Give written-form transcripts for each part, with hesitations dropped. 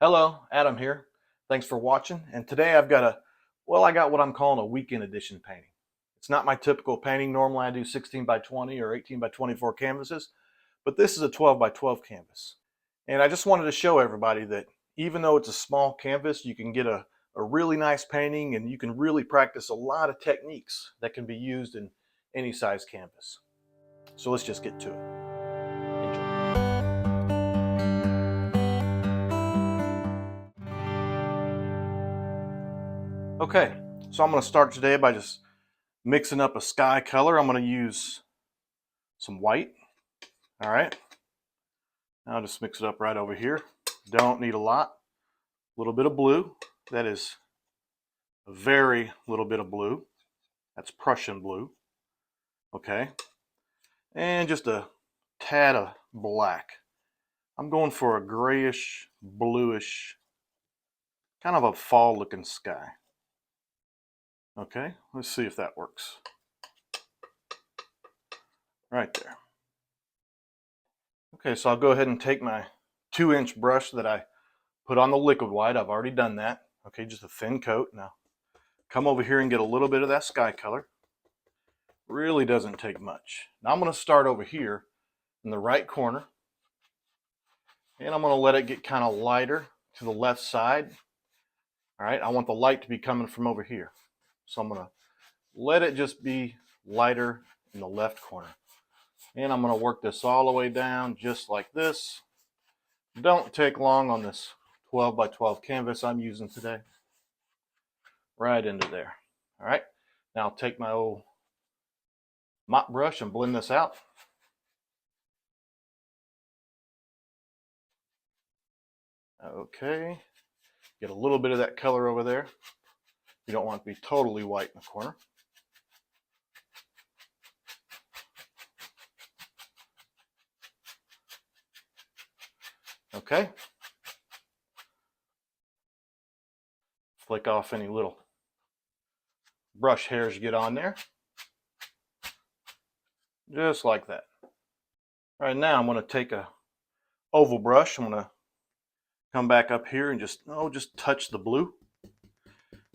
Hello, Adam here. Thanks for watching. And today I got what I'm calling a weekend edition painting. It's not my typical painting. Normally I do 16 by 20 or 18 by 24 canvases, but this is a 12 by 12 canvas. And I just wanted to show everybody that even though it's a small canvas, you can get a really nice painting and you can really practice a lot of techniques that can be used in any size canvas. So let's just get to it. Enjoy. Okay, so I'm going to start today by just mixing up a sky color. I'm going to use some white. All right, now I'll just mix it up right over here. Don't need a lot. A little bit of blue. That is a very little bit of blue. That's Prussian blue. Okay, and just a tad of black. I'm going for a grayish, bluish, kind of a fall looking sky. Okay, let's see if that works. Right there. Okay, so I'll go ahead and take my 2-inch brush that I put on the liquid white. I've already done that. Okay, just a thin coat. Now come over here and get a little bit of that sky color. Really doesn't take much. Now I'm going to start over here in the right corner, and I'm going to let it get kind of lighter to the left side. All right, I want the light to be coming from over here. So I'm going to let it just be lighter in the left corner. And I'm going to work this all the way down just like this. Don't take long on this 12 by 12 canvas I'm using today. Right into there. All right, now I'll take my old mop brush and blend this out. Okay, get a little bit of that color over there. You don't want it to be totally white in the corner. Okay, flick off any little brush hairs you get on there. Just like that. All right, now I'm going to take a oval brush. I'm going to come back up here and just touch the blue.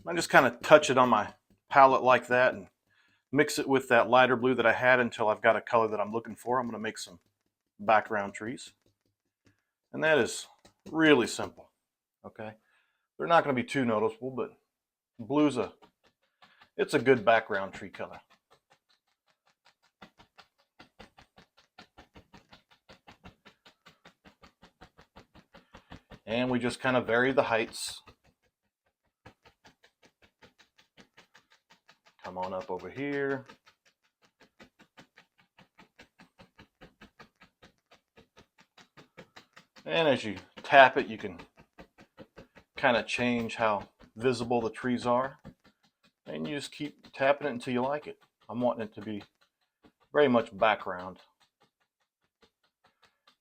I just kind of touch it on my palette like that and mix it with that lighter blue that I had until I've got a color that I'm looking for. I'm going to make some background trees. And that is really simple. Okay, they're not going to be too noticeable, but blue's it's a good background tree color. And we just kind of vary the heights. Come on up over here. And as you tap it, you can kind of change how visible the trees are. And you just keep tapping it until you like it. I'm wanting it to be very much background.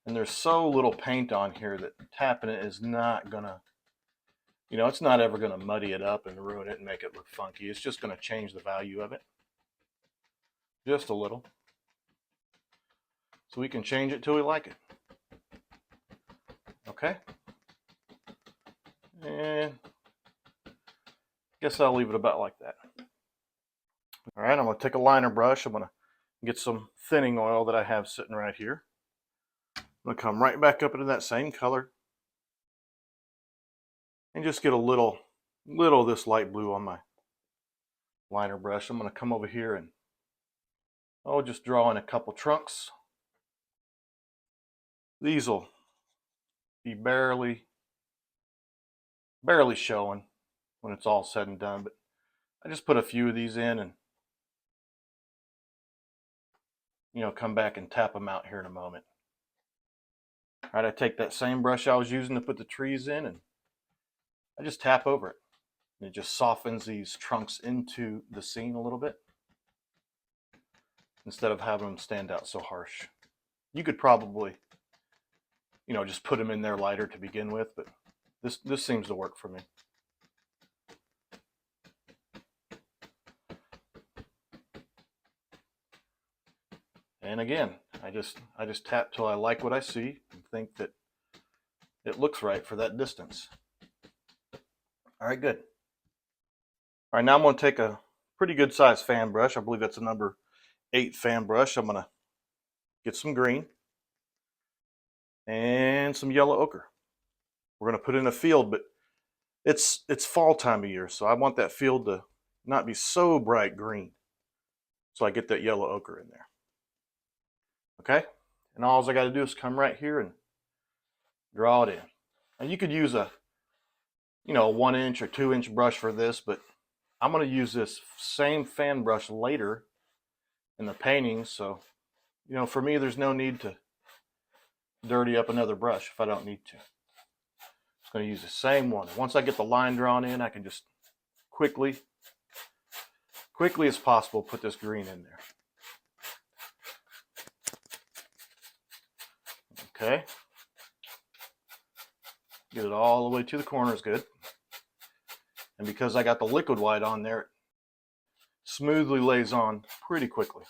And there's so little paint on here that tapping it is not gonna, it's not ever gonna muddy it up and ruin it and make it look funky. It's just gonna change the value of it. Just a little. So we can change it till we like it. Okay. And I guess I'll leave it about like that. All right, I'm gonna take a liner brush. I'm gonna get some thinning oil that I have sitting right here. I'm going to come right back up into that same color and just get a little of this light blue on my liner brush. I'm going to come over here and just draw in a couple trunks. These will be barely showing when it's all said and done, but I just put a few of these in and come back and tap them out here in a moment. All right, I take that same brush I was using to put the trees in and I just tap over it. And it just softens these trunks into the scene a little bit instead of having them stand out so harsh. You could probably, just put them in there lighter to begin with, but this seems to work for me. And again, I just tap till I like what I see and think that it looks right for that distance. All right, good. All right, now I'm going to take a pretty good sized fan brush. I believe that's a number 8 fan brush. I'm going to get some green and some yellow ochre. We're going to put in a field, but it's fall time of year, so I want that field to not be so bright green. So I get that yellow ochre in there. Okay? And all I got to do is come right here and draw it in. And you could use a 1-inch or 2-inch brush for this, but I'm going to use this same fan brush later in the painting, so for me there's no need to dirty up another brush if I don't need to. I'm just going to use the same one. Once I get the line drawn in, I can just quickly as possible put this green in there. Okay. Get it all the way to the corners good. And because I got the liquid white on there, it smoothly lays on pretty quickly.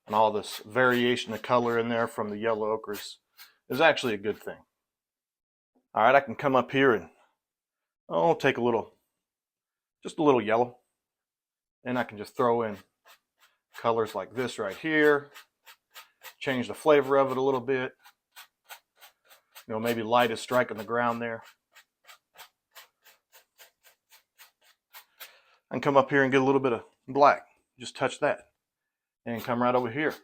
And all this variation of color in there from the yellow ochre is actually a good thing. All right, I can come up here and take just a little yellow, and I can just throw in colors like this right here, change the flavor of it a little bit. Maybe light is striking the ground there. I can come up here and get a little bit of black. Just touch that. And come right over here.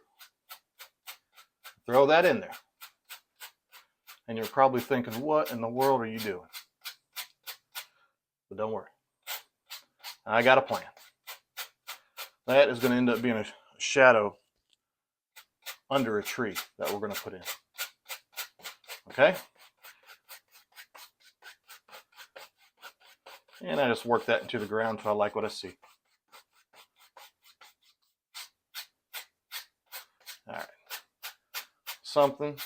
Throw that in there. And you're probably thinking, what in the world are you doing? But don't worry. I got a plan. That is going to end up being a shadow under a tree that we're going to put in. Okay? And I just work that into the ground until I like what I see. All right. Something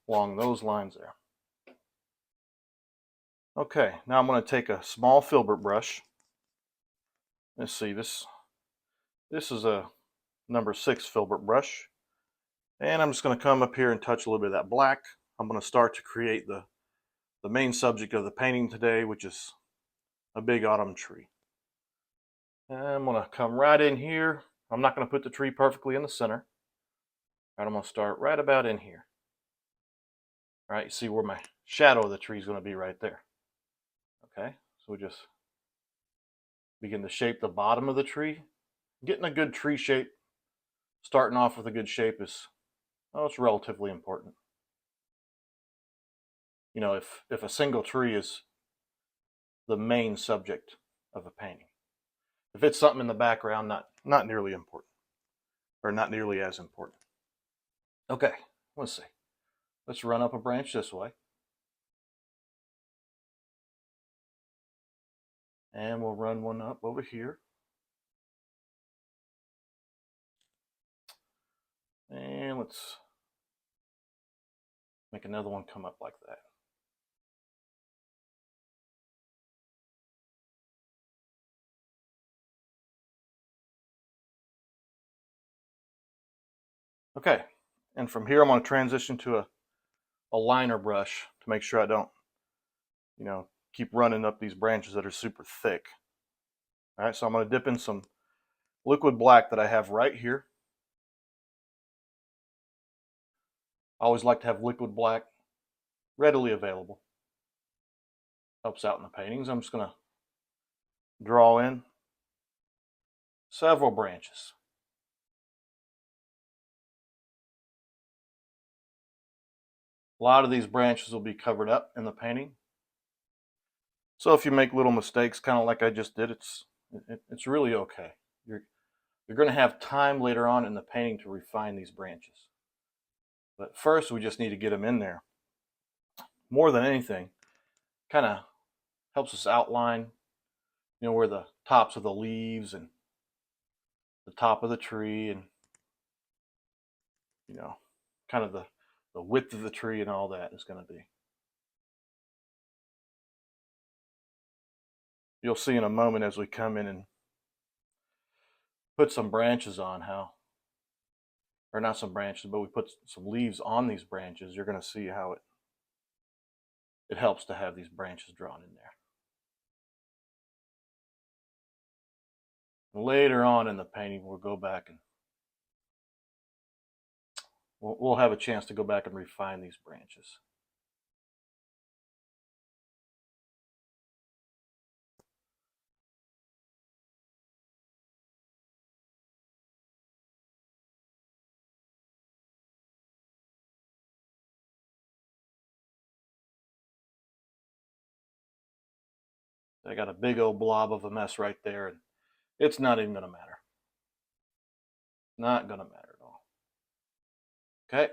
along those lines there. Okay, now I'm going to take a small filbert brush. Let's see, this is a number 6 filbert brush. And I'm just going to come up here and touch a little bit of that black. I'm going to start to create the main subject of the painting today, which is a big autumn tree. And I'm going to come right in here. I'm not going to put the tree perfectly in the center. All right, I'm going to start right about in here. All right, you see where my shadow of the tree is going to be right there. Okay, so we just begin to shape the bottom of the tree. Getting a good tree shape, starting off with a good shape is, it's relatively important. If a single tree is the main subject of a painting. If it's something in the background, not nearly important, or not nearly as important. Okay, let's see. Let's run up a branch this way. And we'll run one up over here. And let's make another one come up like that. Okay, and from here I'm going to transition to a liner brush to make sure I don't, keep running up these branches that are super thick. All right, so I'm going to dip in some liquid black that I have right here. I always like to have liquid black readily available. Helps out in the paintings. I'm just going to draw in several branches. A lot of these branches will be covered up in the painting. So if you make little mistakes, kind of like I just did, it's really okay. You're going to have time later on in the painting to refine these branches. But first, we just need to get them in there. More than anything, kind of helps us outline, where the tops of the leaves and the top of the tree and, kind of the width of the tree and all that is going to be. you'll see in a moment as we come in and put some branches on or not some branches, but we put some leaves on these branches, you're going to see how it helps to have these branches drawn in there. Later on in the painting, we'll go back and we'll have a chance to go back and refine these branches. I got a big old blob of a mess right there, and it's not even going to matter. Not going to matter at all. Okay.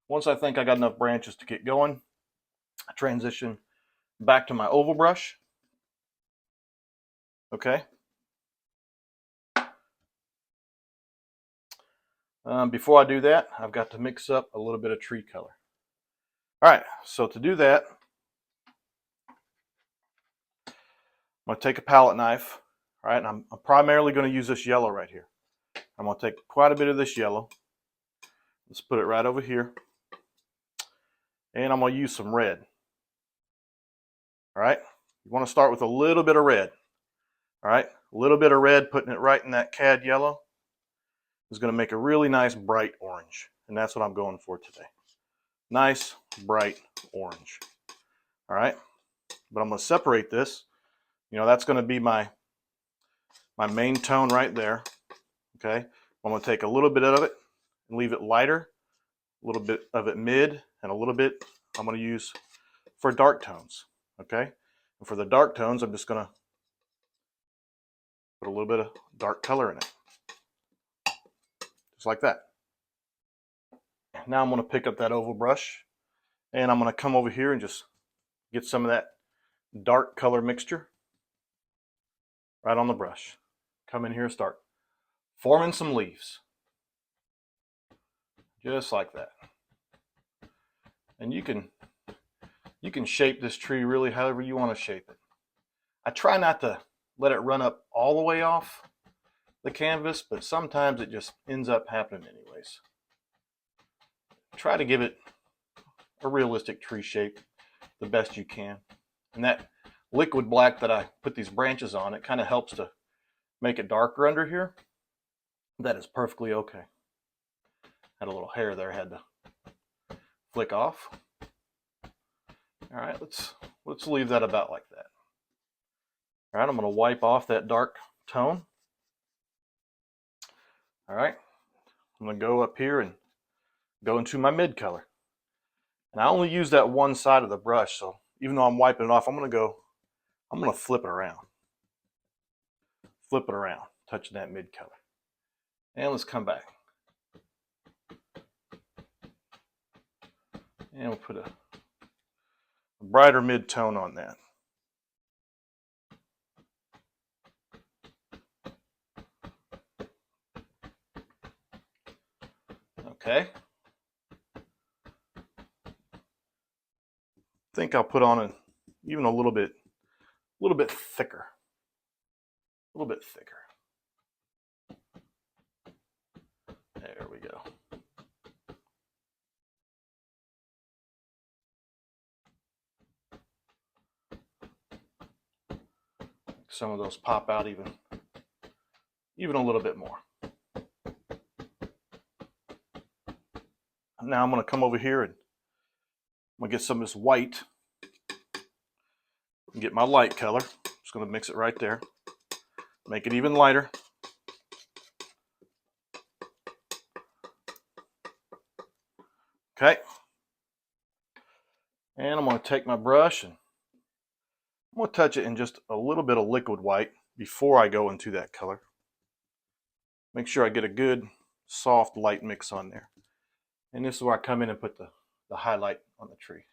Once I think I got enough branches to get going, I transition back to my oval brush. Okay. Before I do that, I've got to mix up a little bit of tree color. All right, so to do that, I'm going to take a palette knife, all right, and I'm primarily going to use this yellow right here. I'm going to take quite a bit of this yellow. Let's put it right over here. And I'm going to use some red. All right, you want to start with a little bit of red. All right, a little bit of red, putting it right in that cad yellow is going to make a really nice bright orange. And that's what I'm going for today. Nice, bright orange. All right, but I'm going to separate this. You know, that's going to be my main tone right there. Okay, I'm going to take a little bit of it and leave it lighter, a little bit of it mid, and a little bit I'm going to use for dark tones. Okay, and for the dark tones, I'm just going to put a little bit of dark color in it. Just like that. Now I'm going to pick up that oval brush and I'm going to come over here and just get some of that dark color mixture right on the brush. Come in here and start forming some leaves. Just like that. And you can shape this tree really however you want to shape it. I try not to let it run up all the way off the canvas, but sometimes it just ends up happening anyways. Try to give it a realistic tree shape the best you can. And that liquid black that I put these branches on, it kind of helps to make it darker under here. That is perfectly okay. Had a little hair there I had to flick off. All right, let's leave that about like that. All right, I'm going to wipe off that dark tone. All right, I'm going to go up here and go into my mid color. And I only use that one side of the brush, so even though I'm wiping it off, I'm going to flip it around. Flip it around, touching that mid color. And let's come back. And we'll put a brighter mid tone on that. Okay. I think I'll put on even a little bit thicker. A little bit thicker. There we go. Some of those pop out even a little bit more. Now I'm going to come over here and I'm going to get some of this white and get my light color. Just going to mix it right there. Make it even lighter. Okay. And I'm going to take my brush and I'm going to touch it in just a little bit of liquid white before I go into that color. Make sure I get a good soft light mix on there. And this is where I come in and put the highlight on the tree.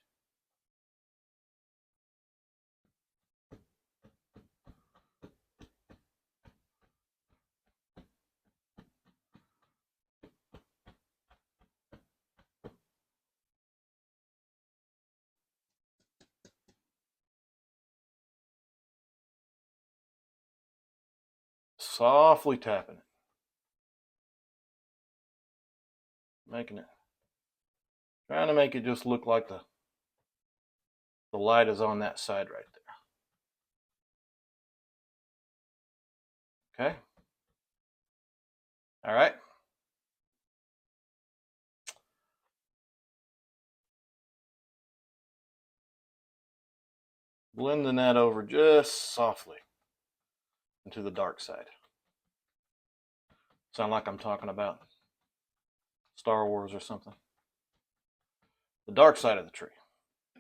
Softly tapping it. Trying to make it just look like the light is on that side right there. Okay. All right. Blending that over just softly into the dark side. Sound like I'm talking about Star Wars or something. The dark side of the tree.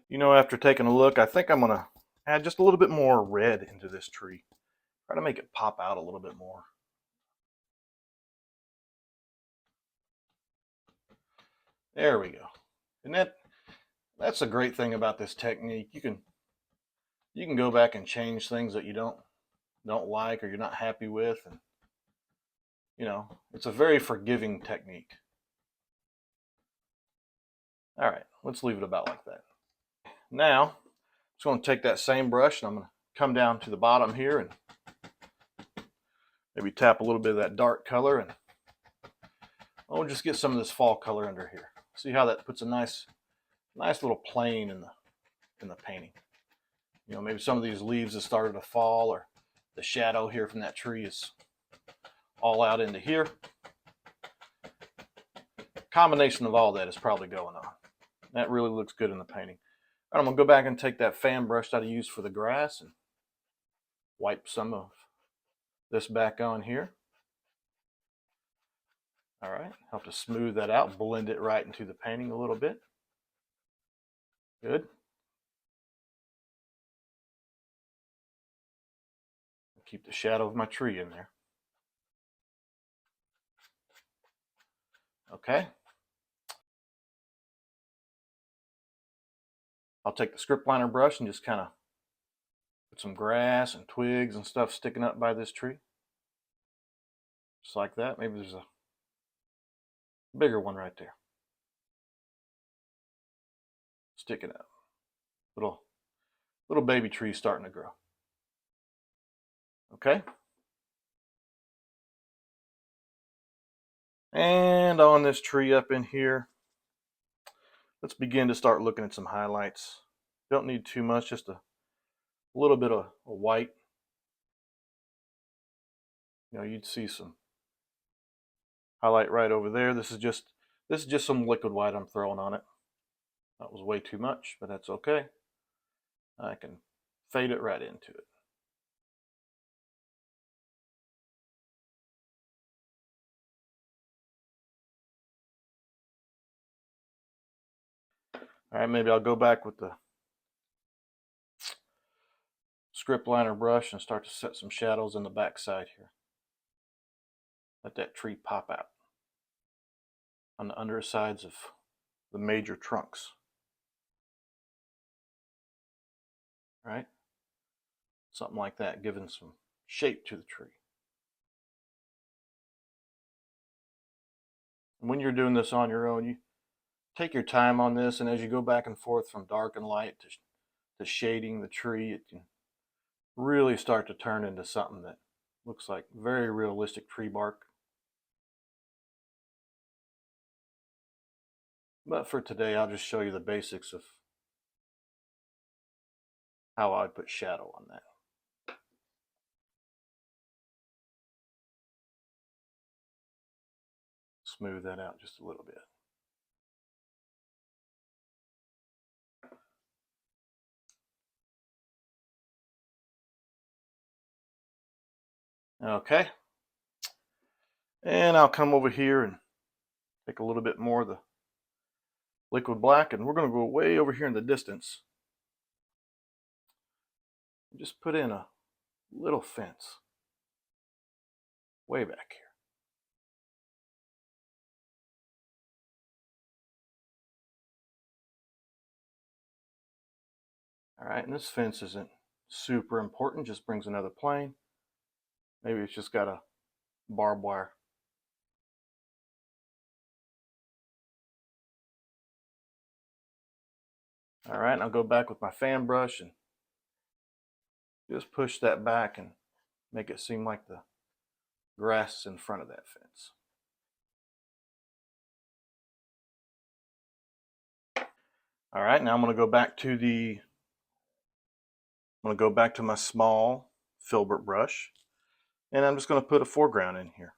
You know, after taking a look, I think I'm going to add just a little bit more red into this tree. Try to make it pop out a little bit more. There we go. And that's a great thing about this technique. You can go back and change things that you don't like or you're not happy with, and you know, it's a very forgiving technique. All right, let's leave it about like that. Now, I'm just going to take that same brush and I'm going to come down to the bottom here and maybe tap a little bit of that dark color, and I'll just get some of this fall color under here. See how that puts a nice little plane in the painting. You know, maybe some of these leaves have started to fall, or the shadow here from that tree is all out into here. Combination of all that is probably going on. That really looks good in the painting. I'm going to go back and take that fan brush that I used for the grass and wipe some of this back on here. All right, help to smooth that out, blend it right into the painting a little bit. Good. Keep the shadow of my tree in there. Okay. I'll take the script liner brush and just kind of put some grass and twigs and stuff sticking up by this tree. Just like that. Maybe there's a bigger one right there. Sticking up. Little baby tree starting to grow. Okay. And on this tree up in here, let's begin to start looking at some highlights. Don't need too much, just a little bit of white. You know, you'd see some highlight right over there. This is just some liquid white I'm throwing on it. That was way too much, but that's okay. I can fade it right into it. All right, maybe I'll go back with the script liner brush and start to set some shadows in the back side here. Let that tree pop out on the undersides of the major trunks. All right, something like that, giving some shape to the tree. And when you're doing this on your own, you take your time on this, and as you go back and forth from dark and light to shading the tree, it can really start to turn into something that looks like very realistic tree bark. But for today, I'll just show you the basics of how I put shadow on that. Smooth that out just a little bit. Okay. And I'll come over here and take a little bit more of the liquid black, and we're going to go way over here in the distance. Just put in a little fence way back here. All right, and this fence isn't super important, just brings another plane. Maybe it's just got a barbed wire. All right, and I'll go back with my fan brush and just push that back and make it seem like the grass in front of that fence. All right, now I'm going to go back to my small filbert brush, and I'm just going to put a foreground in here.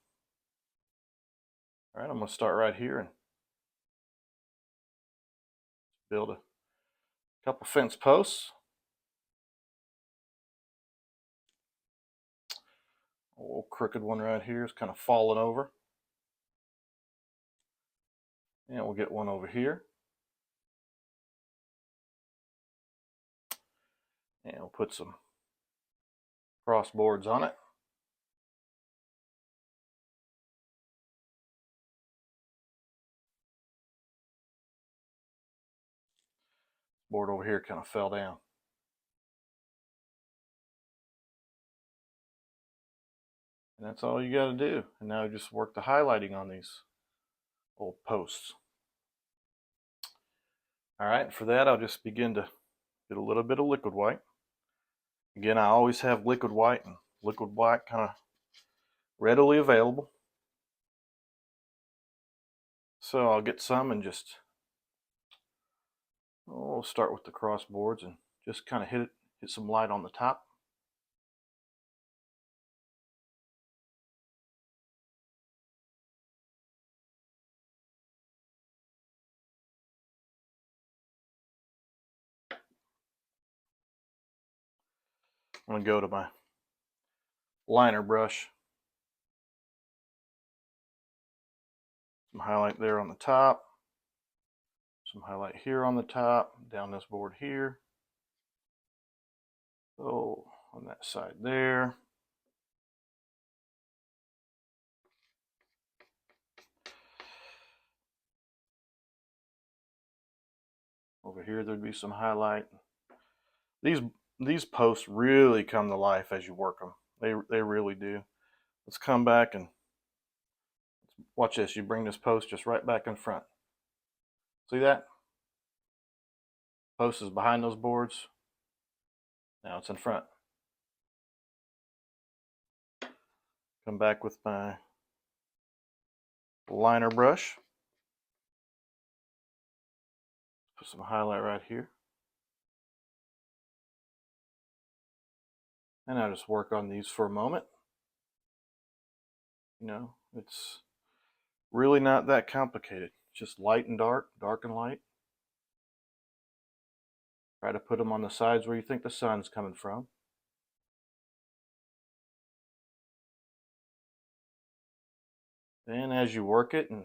All right, I'm going to start right here and build a couple fence posts. A little crooked one right here is kind of falling over. And we'll get one over here. And we'll put some cross boards on it. Board over here kind of fell down. And that's all you got to do. And now just work the highlighting on these old posts. All right, for that I'll just begin to get a little bit of liquid white. Again, I always have liquid white and liquid black kind of readily available. So I'll get some and just, we'll start with the cross boards and just kind of hit some light on the top. I'm going to go to my liner brush. Some highlight there on the top. Some highlight here on the top, down this board here. Oh, on that side there. Over here there'd be some highlight. These posts really come to life as you work them. They really do. Let's come back and watch this. You bring this post just right back in front. See that? Post is behind those boards. Now it's in front. Come back with my liner brush. Put some highlight right here. And I'll just work on these for a moment. You know, it's really not that complicated. Just light and dark, dark and light. Try to put them on the sides where you think the sun's coming from. Then as you work it, and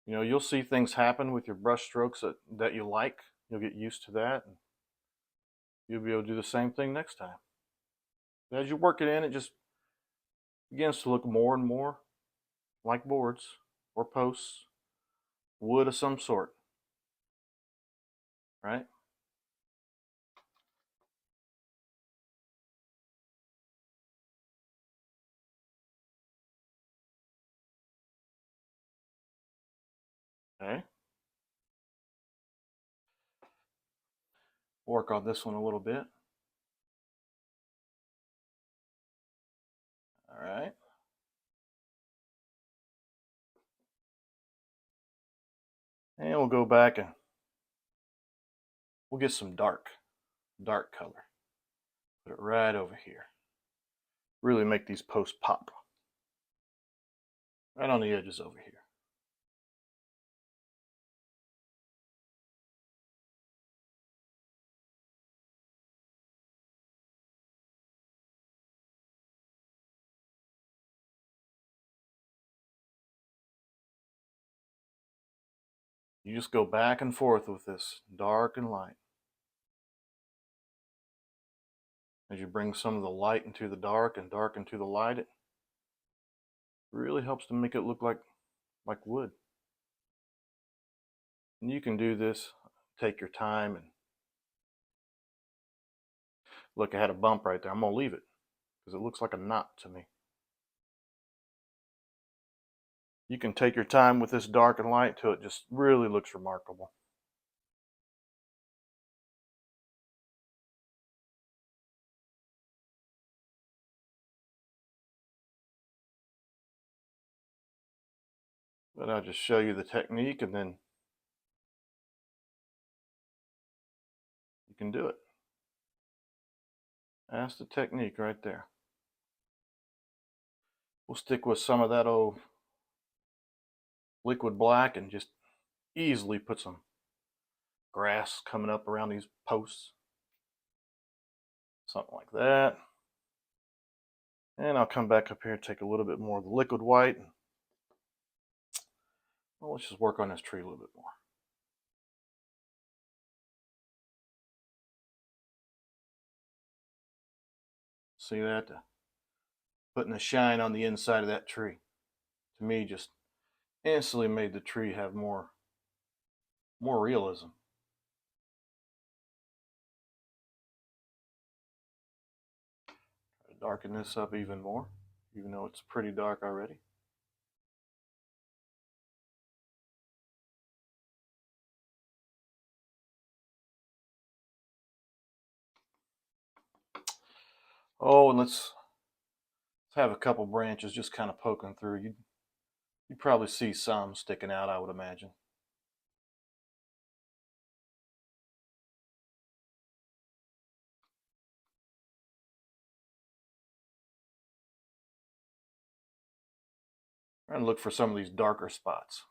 you know, you'll see things happen with your brush strokes that you like. You'll get used to that, and you'll be able to do the same thing next time. As you work it in, it just begins to look more and more like boards or posts, wood of some sort, right? Okay. Work on this one a little bit. All right. And we'll go back and we'll get some dark color. Put it right over here. Really make these posts pop. Right on the edges over here. You just go back and forth with this dark and light. As you bring some of the light into the dark and dark into the light, it really helps to make it look like wood. And you can do this, take your time, and look, I had a bump right there. I'm going to leave it because it looks like a knot to me. You can take your time with this dark and light till it just really looks remarkable. But I'll just show you the technique and then you can do it. That's the technique right there. We'll stick with some of that old liquid black and just easily put some grass coming up around these posts. Something like that. And I'll come back up here and take a little bit more of the liquid white. Well, let's just work on this tree a little bit more. See that? Putting the shine on the inside of that tree, to me, just instantly made the tree have more realism. Try to darken this up even more, even though it's pretty dark already. Oh, and let's have a couple branches just kind of poking through. You'd probably see some sticking out, I would imagine. And look for some of these darker spots.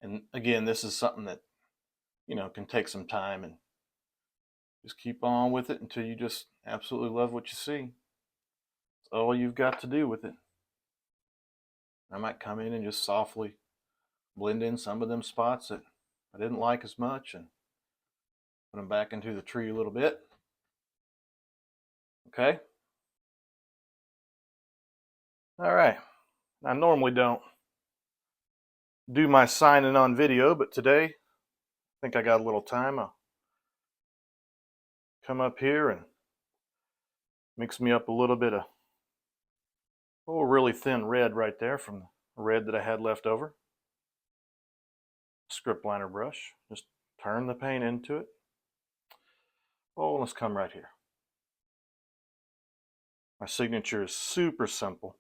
And again, this is something that, can take some time, and just keep on with it until you just absolutely love what you see. That's all you've got to do with it. I might come in and just softly blend in some of them spots that I didn't like as much and put them back into the tree a little bit. Okay. All right. I normally don't do my signing on video, but today I think I got a little time. I'll come up here and mix me up a little bit of really thin red right there from the red that I had left over. Script liner brush. Just turn the paint into it. Oh, let's come right here. My signature is super simple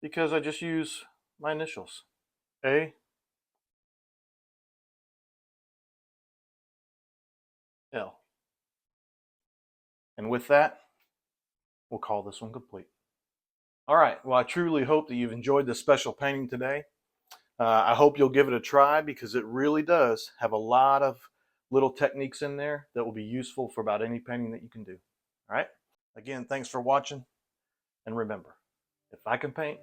because I just use my initials, A, L. And with that, we'll call this one complete. All right, well, I truly hope that you've enjoyed this special painting today. I hope you'll give it a try because it really does have a lot of little techniques in there that will be useful for about any painting that you can do. All right? Again, thanks for watching. And remember, if I can paint,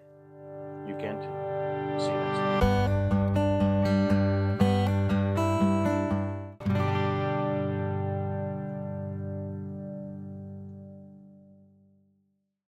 you can too. See you next time.